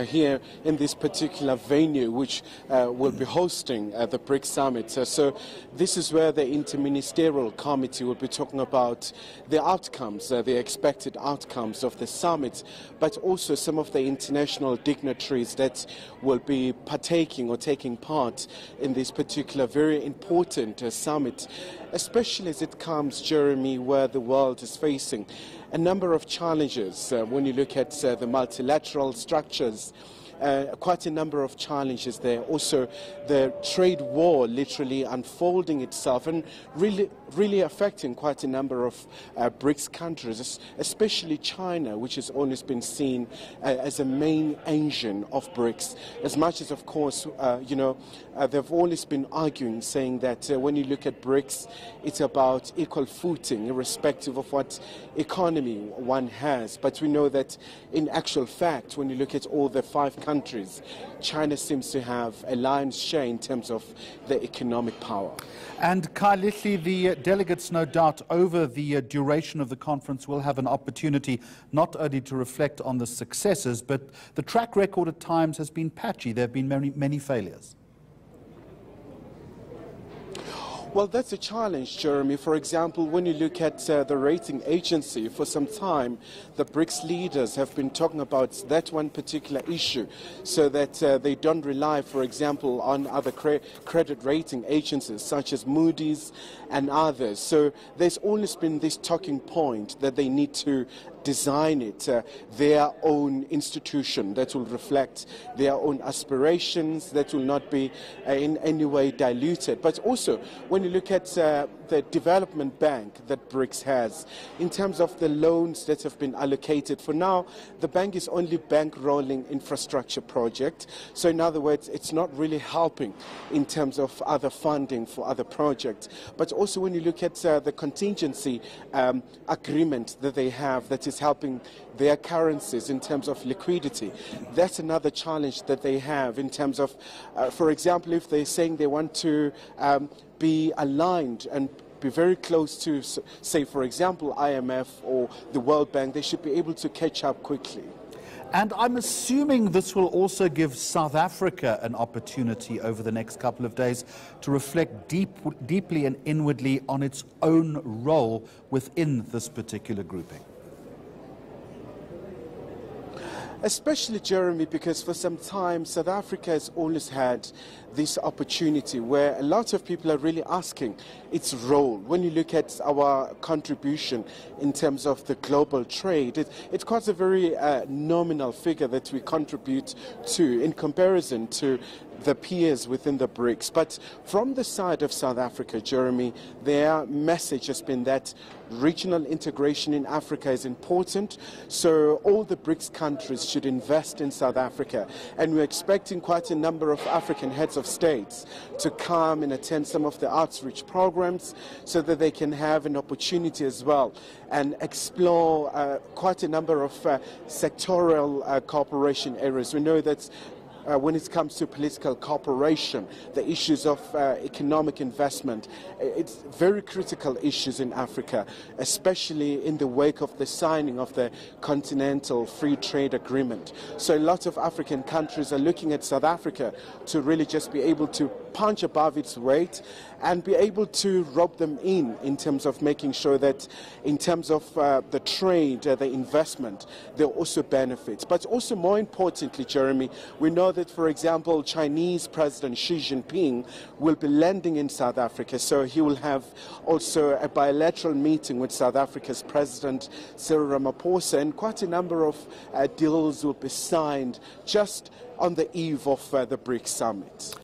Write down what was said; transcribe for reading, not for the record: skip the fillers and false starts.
Here in this particular venue, which will be hosting the Brics Summit. So this is where the Interministerial Committee will be talking about the outcomes, the expected outcomes of the summit, but also some of the international dignitaries that will be partaking or taking part in this particular very important summit, especially as it comes, Jeremy, where the world is facing a number of challenges. When you look at the multilateral structures, quite a number of challenges there. Also, the trade war literally unfolding itself and really affecting quite a number of BRICS countries, especially China, which has always been seen as a main engine of BRICS. As much as, of course, they've always been arguing, saying that when you look at BRICS, it's about equal footing, irrespective of what economy one has. But we know that in actual fact, when you look at all the 5 countries, China seems to have a lion's share in terms of the economic power. And Khayelihle, the delegates, no doubt, over the duration of the conference will have an opportunity not only to reflect on the successes, but the track record at times has been patchy. There have been many failures. Well, that's a challenge, Jeremy. For example, when you look at the rating agency, for some time, the BRICS leaders have been talking about that one particular issue, so that they don't rely, for example, on other credit rating agencies such as Moody's and others. So there's always been this talking point that they need to design it, their own institution that will reflect their own aspirations, that will not be in any way diluted. But also, when you look at the development bank that BRICS has, in terms of the loans that have been allocated, for now, the bank is only bankrolling infrastructure projects. So in other words, it's not really helping in terms of other funding for other projects. But also when you look at the contingency agreement that they have that is helping their currencies in terms of liquidity, that's another challenge that they have in terms of, for example, if they're saying they want to be aligned and be very close to, say, for example, IMF or the World Bank, they should be able to catch up quickly. And I'm assuming this will also give South Africa an opportunity over the next couple of days to reflect deeply and inwardly on its own role within this particular grouping. Especially, Jeremy, because for some time South Africa has always had this opportunity where a lot of people are really asking its role. When you look at our contribution in terms of the global trade, it's quite a very nominal figure that we contribute to in comparison to the peers within the BRICS. But from the side of South Africa, Jeremy, their message has been that regional integration in Africa is important, so all the BRICS countries should invest in South Africa. And we're expecting quite a number of African heads of states to come and attend some of the outreach programs so that they can have an opportunity as well and explore quite a number of sectoral cooperation areas. We know that when it comes to political cooperation, the issues of economic investment, it's very critical issues in Africa, especially in the wake of the signing of the Continental Free Trade Agreement. So a lot of African countries are looking at South Africa to really just be able to punch above its weight and be able to rope them in terms of making sure that in terms of the trade, the investment, there are also benefits. But also more importantly, Jeremy, we know that, for example, Chinese President Xi Jinping will be landing in South Africa, so he will have also a bilateral meeting with South Africa's President Cyril Ramaphosa, and quite a number of deals will be signed just on the eve of the BRICS Summit.